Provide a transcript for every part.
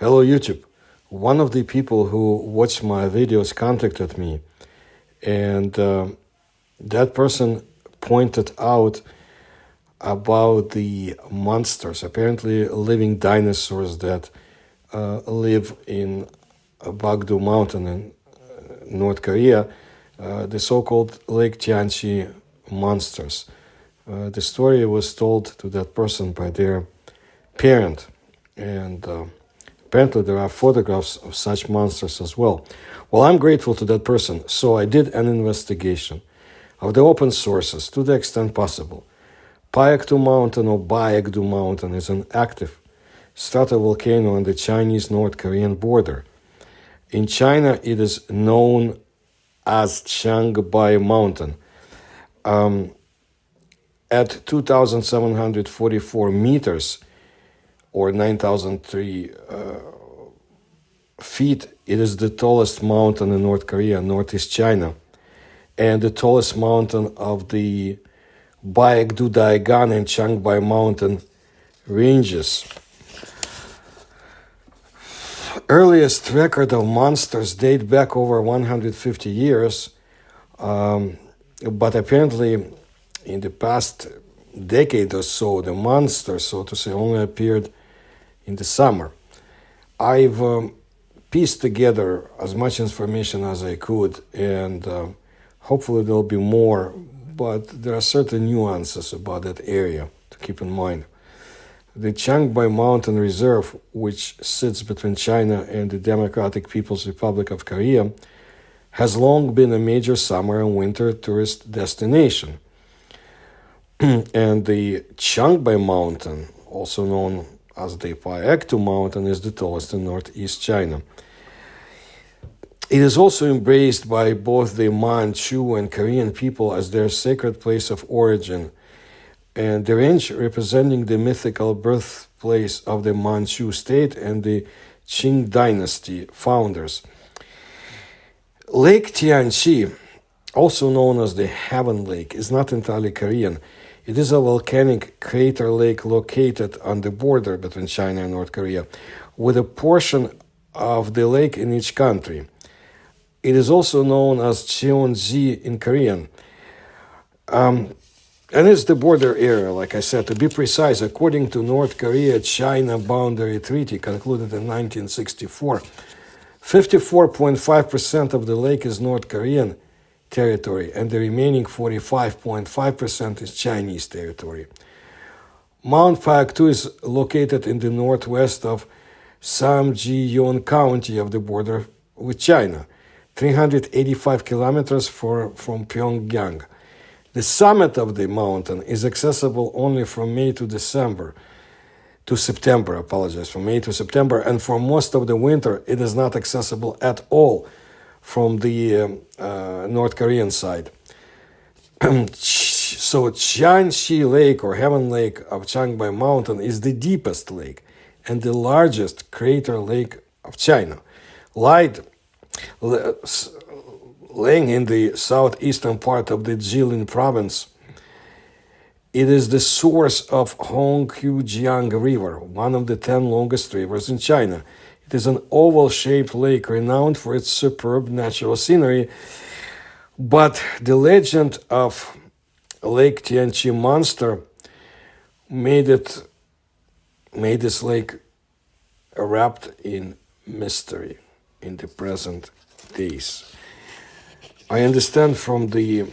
Hello, YouTube. One of the people who watched my videos contacted me, and that person pointed out about the monsters, apparently living dinosaurs that live in Bagdu Mountain in North Korea, the so-called Lake Tianchi monsters. The story was told to that person by their parent, and apparently there are photographs of such monsters as well. Well, I'm grateful to that person, so I did an investigation of the open sources to the extent possible. Paektu Mountain or Baekdu Mountain is an active stratovolcano on the Chinese-North Korean border. In China, it is known as Changbai Mountain. At 2,744 meters, or 9,003 feet, it is the tallest mountain in North Korea, Northeast China, and the tallest mountain of the Baekdu Daegan and Changbai Mountain ranges. Earliest record of monsters date back over 150 years, but apparently in the past decade or so, the monsters, so to say, only appeared in the summer. I've pieced together as much information as I could, and hopefully there'll be more, but there are certain nuances about that area to keep in mind. The Changbai Mountain Reserve, which sits between China and the Democratic People's Republic of Korea, has long been a major summer and winter tourist destination. And the Changbai Mountain, also known as the Paektu Mountain, is the tallest in northeast China. It is also embraced by both the Manchu and Korean people as their sacred place of origin, and the range representing the mythical birthplace of the Manchu state and the Qing dynasty founders. Lake Tianchi, also known as the Heaven Lake, is not entirely Korean. It is a volcanic crater lake located on the border between China and North Korea, with a portion of the lake in each country. It is also known as Cheonji in Korean. And it's the border area, like I said. To be precise, according to North Korea-China Boundary Treaty concluded in 1964, 54.5% of the lake is North Korean territory, and the remaining 45.5% is Chinese territory. Mount Paektu is located in the northwest of Samjiyon County of the border with China, 385 kilometers from Pyongyang. The summit of the mountain is accessible only from May to September, from May to September, and for most of the winter it is not accessible at all from the North Korean side. So Tianchi Lake or Heaven Lake of Changbai Mountain is the deepest lake and the largest crater lake of China. Laying in the southeastern part of the Jilin province, it is the source of Hongqiujiang River, one of the 10 longest rivers in China. It is an oval-shaped lake renowned for its superb natural scenery, but the legend of Lake Tianchi monster made this lake wrapped in mystery in the present days. I understand from the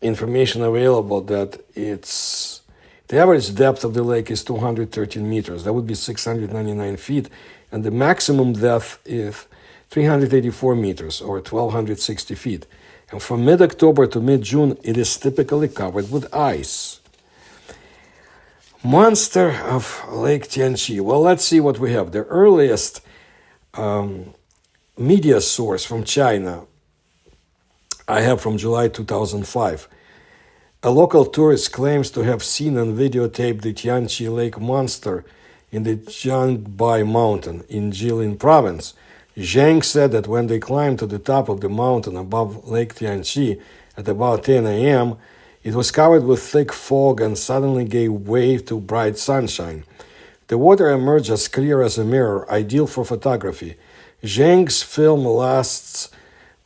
information available that the average depth of the lake is 213 meters. That would be 699 feet. And the maximum depth is 384 meters, or 1,260 feet. And from mid-October to mid-June, it is typically covered with ice. Monster of Lake Tianchi. Well, let's see what we have. The earliest media source from China I have from July 2005. A local tourist claims to have seen and videotaped the Tianchi Lake monster in the Changbai Mountain in Jilin province. Zhang said that when they climbed to the top of the mountain above Lake Tianchi at about 10 a.m., it was covered with thick fog and suddenly gave way to bright sunshine. The water emerged as clear as a mirror, ideal for photography. Zhang's film lasts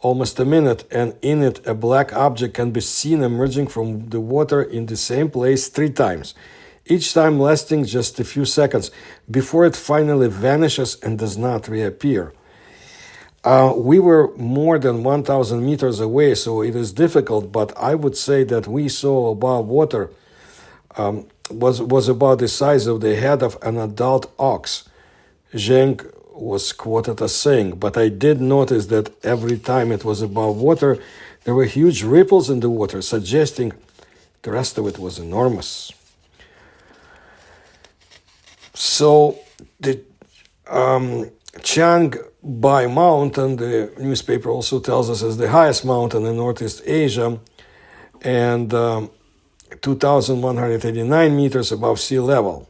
almost a minute, and in it a black object can be seen emerging from the water in the same place 3 times, each time lasting just a few seconds before it finally vanishes and does not reappear. We were more than 1,000 meters away, so it is difficult, but I would say that we saw above water was about the size of the head of an adult ox. Zheng was quoted as saying, but I did notice that every time it was above water, there were huge ripples in the water, suggesting the rest of it was enormous. So the Chiangbai Mountain, the newspaper also tells us, is the highest mountain in Northeast Asia, and 2,189 meters above sea level.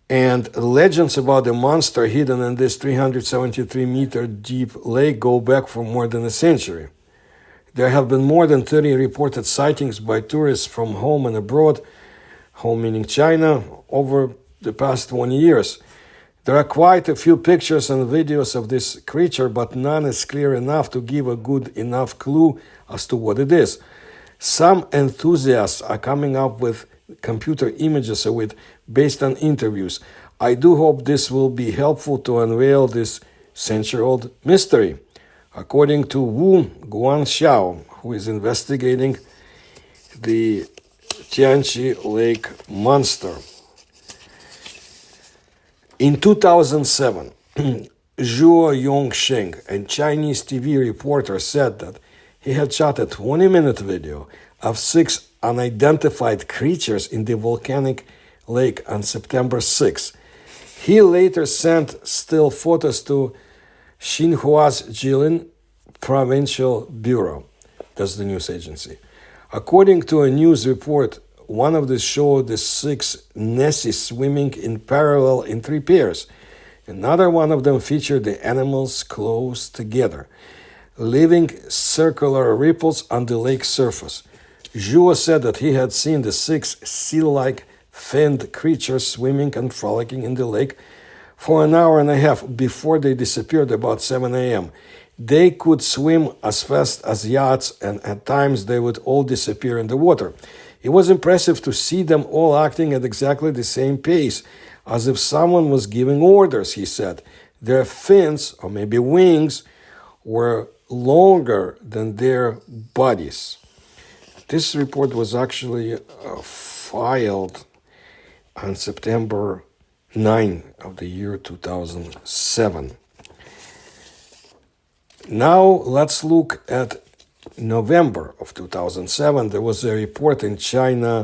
And legends about the monster hidden in this 373-meter deep lake go back for more than a century. There have been more than 30 reported sightings by tourists from home and abroad, home meaning China, over the past 20 years. There are quite a few pictures and videos of this creature, but none is clear enough to give a good enough clue as to what it is. Some enthusiasts are coming up with computer images of it based on interviews. I do hope this will be helpful to unveil this century-old mystery. According to Wu Guangxiao, who is investigating the Tianchi Lake monster. In 2007, Zhuo Yongsheng, a Chinese TV reporter, said that he had shot a 20-minute video of 6 unidentified creatures in the volcanic lake on September 6. He later sent still photos to Xinhua's Jilin Provincial Bureau, that's the news agency. According to a news report, one of them showed the 6 Nessie swimming in parallel in 3 pairs. Another one of them featured the animals close together, leaving circular ripples on the lake surface. Zhuo said that he had seen the 6 seal-like finned creatures swimming and frolicking in the lake for an hour and a half before they disappeared about 7 a.m. They could swim as fast as yachts, and at times they would all disappear in the water. It was impressive to see them all acting at exactly the same pace, as if someone was giving orders, he said. Their fins, or maybe wings, were longer than their bodies. This report was actually filed on September 9 of the year 2007. Now let's look at November of 2007. There was a report in China.org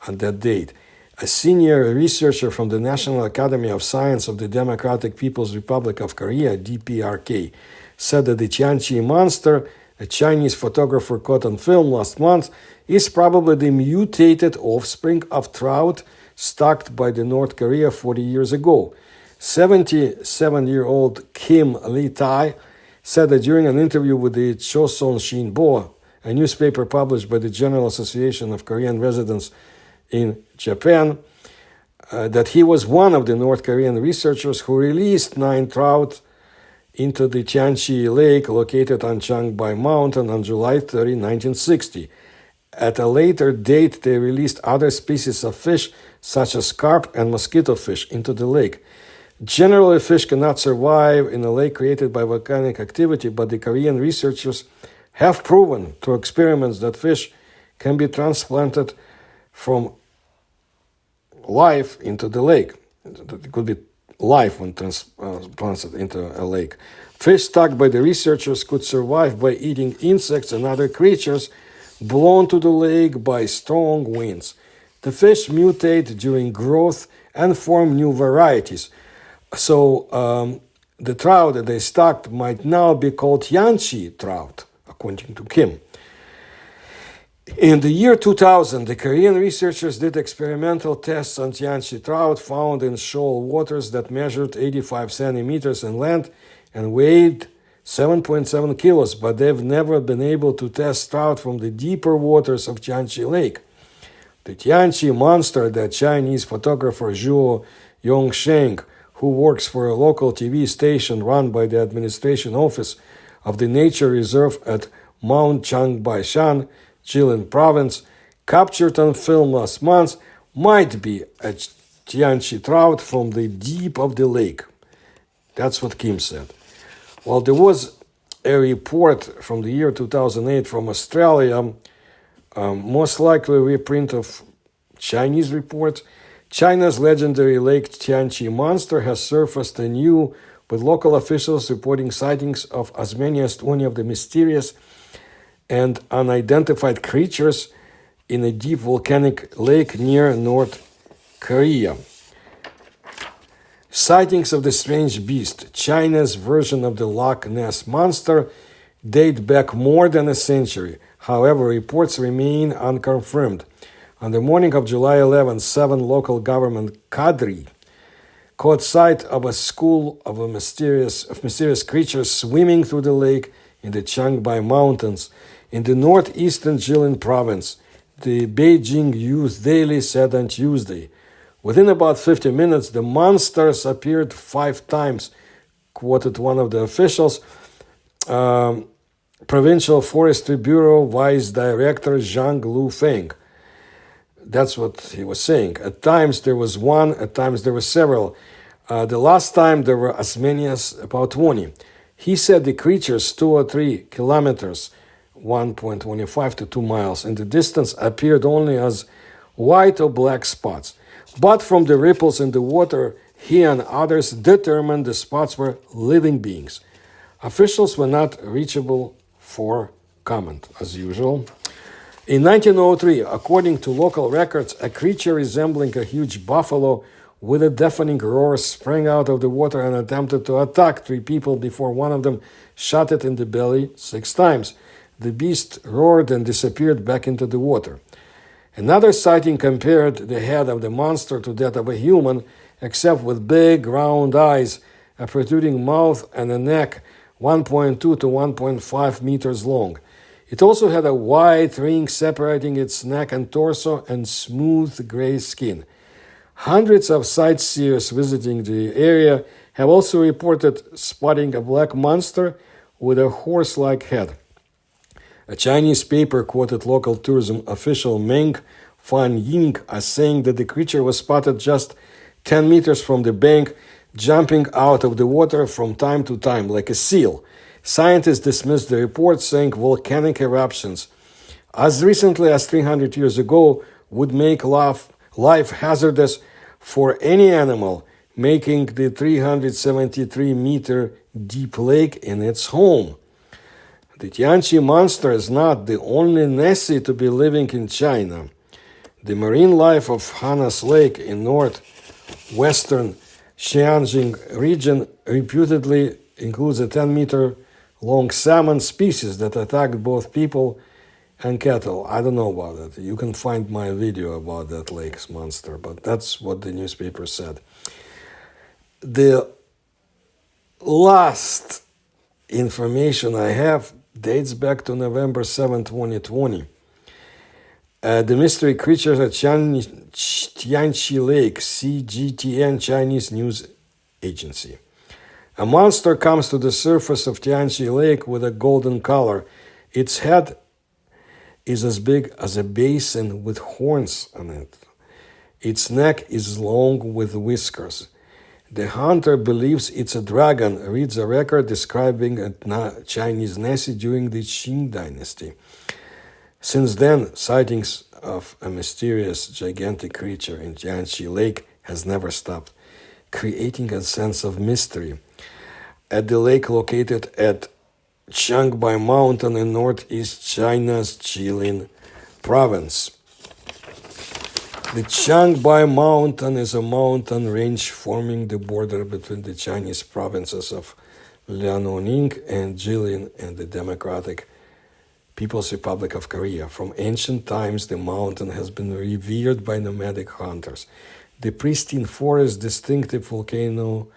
on that date. A senior researcher from the National Academy of Science of the Democratic People's Republic of Korea, DPRK, said that the Tianchi monster, a Chinese photographer caught on film last month, is probably the mutated offspring of trout stocked by the North Korea 40 years ago. 77-year-old Kim Lee-tai said that during an interview with the Choson Shinbo, a newspaper published by the General Association of Korean Residents in Japan, that he was one of the North Korean researchers who released 9 trout into the Tianchi Lake located on Chiangbai Mountain on July 30, 1960. At a later date, they released other species of fish, such as carp and mosquito fish, into the lake. Generally, fish cannot survive in a lake created by volcanic activity, but the Korean researchers have proven through experiments that fish can be transplanted from life into the lake. It could be life when transplanted into a lake. Fish stocked by the researchers could survive by eating insects and other creatures blown to the lake by strong winds. The fish mutate during growth and form new varieties. So the trout that they stocked might now be called Tianchi trout, according to Kim. In the year 2000, the Korean researchers did experimental tests on Tianchi trout found in shoal waters that measured 85 centimeters in length and weighed 7.7 kilos, but they've never been able to test trout from the deeper waters of Tianchi Lake. The Tianchi monster that Chinese photographer Zhuo Yongsheng, who works for a local TV station run by the administration office of the nature reserve at Mount Changbaishan, Jilin province, captured on film last month, might be a Tianchi trout from the deep of the lake. That's what Kim said. Well, there was a report from the year 2008 from Australia, most likely a reprint of Chinese report. China's legendary Lake Tianchi monster has surfaced anew, with local officials reporting sightings of as many as 20 of the mysterious and unidentified creatures in a deep volcanic lake near North Korea. Sightings of the strange beast, China's version of the Loch Ness monster, date back more than a century. However, reports remain unconfirmed. On the morning of July 11, 7 local government cadre caught sight of a school of mysterious creatures swimming through the lake in the Changbai Mountains in the northeastern Jilin province, the Beijing Youth Daily said on Tuesday. Within about 50 minutes, the monsters appeared 5 times, quoted one of the officials. Provincial Forestry Bureau Vice Director Zhang Lufeng. That's what he was saying. At times there was one, at times there were several. The last time there were as many as about 20. He said the creatures 2 or 3 kilometers, 1.25 to 2 miles, in the distance appeared only as white or black spots. But from the ripples in the water, he and others determined the spots were living beings. Officials were not reachable for comment, as usual. In 1903, according to local records, a creature resembling a huge buffalo with a deafening roar sprang out of the water and attempted to attack 3 people before one of them shot it in the belly 6 times. The beast roared and disappeared back into the water. Another sighting compared the head of the monster to that of a human, except with big round eyes, a protruding mouth, and a neck 1.2 to 1.5 meters long. It also had a white ring separating its neck and torso and smooth gray skin. Hundreds of sightseers visiting the area have also reported spotting a black monster with a horse-like head. A Chinese paper quoted local tourism official Meng Fan-ying as saying that the creature was spotted just 10 meters from the bank, jumping out of the water from time to time like a seal. Scientists dismissed the report, saying volcanic eruptions, as recently as 300 years ago, would make life hazardous for any animal, making the 373-meter deep lake in its home. The Tianchi monster is not the only Nessie to be living in China. The marine life of Hanas Lake in northwestern Cheonji region reputedly includes a 10-meter-long salmon species that attacked both people and cattle. I don't know about that. You can find my video about that lake's monster, but that's what the newspaper said. The last information I have dates back to November 7, 2020. The mystery creature at Tianchi Lake, CGTN, Chinese news agency. A monster comes to the surface of Tianchi Lake with a golden color. Its head is as big as a basin with horns on it. Its neck is long with whiskers. The hunter believes it's a dragon, reads a record describing a Chinese Nessie during the Qing dynasty. Since then, sightings of a mysterious gigantic creature in Tianchi Lake has never stopped, creating a sense of mystery. At the lake located at Changbai Mountain in northeast China's Jilin province. The Changbai Mountain is a mountain range forming the border between the Chinese provinces of Liaoning and Jilin and the Democratic People's Republic of Korea. From ancient times, the mountain has been revered by nomadic hunters. The pristine forest, distinctive volcanic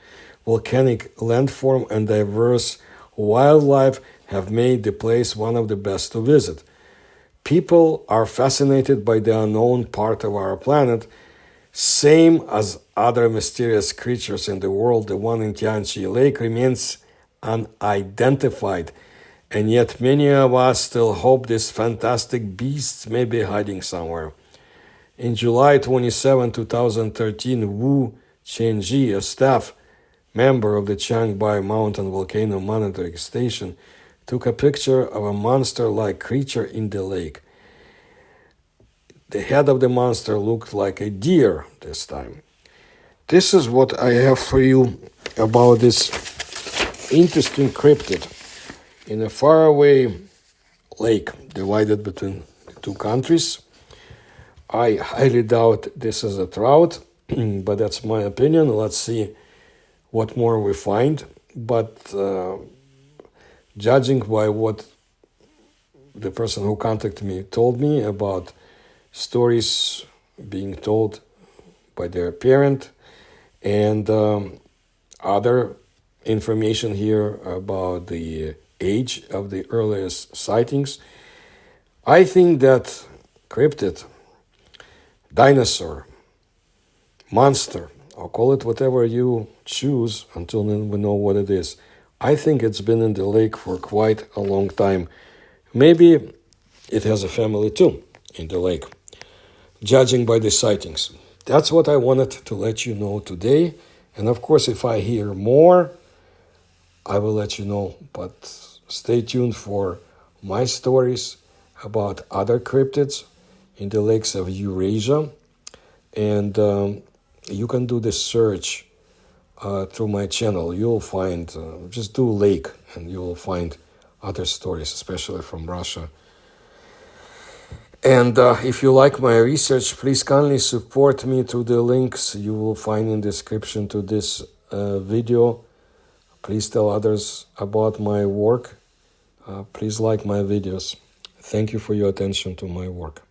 landform, and diverse wildlife have made the place one of the best to visit. People are fascinated by the unknown part of our planet, same as other mysterious creatures in the world. The one in Tianchi Lake remains unidentified, and yet many of us still hope these fantastic beasts may be hiding somewhere. In July 27, 2013, Wu Cheonji, a staff member of the Changbai Mountain Volcano Monitoring Station, took a picture of a monster-like creature in the lake. The head of the monster looked like a deer this time. This is what I have for you about this interesting cryptid in a faraway lake divided between the two countries. I highly doubt this is a trout, but that's my opinion. Let's see what more we find. But judging by what the person who contacted me told me about stories being told by their parent and other information here about the age of the earliest sightings, I think that cryptid, dinosaur, monster, or call it whatever you choose until then we know what it is, I think it's been in the lake for quite a long time. Maybe it has a family too in the lake, judging by the sightings. That's what I wanted to let you know today. And of course, if I hear more, I will let you know. But stay tuned for my stories about other cryptids in the lakes of Eurasia. And you can do this search through my channel. You'll find, just do lake and you'll find other stories, especially from Russia. And if you like my research, please kindly support me through the links you will find in the description to this video. Please tell others about my work. Please like my videos. Thank you for your attention to my work.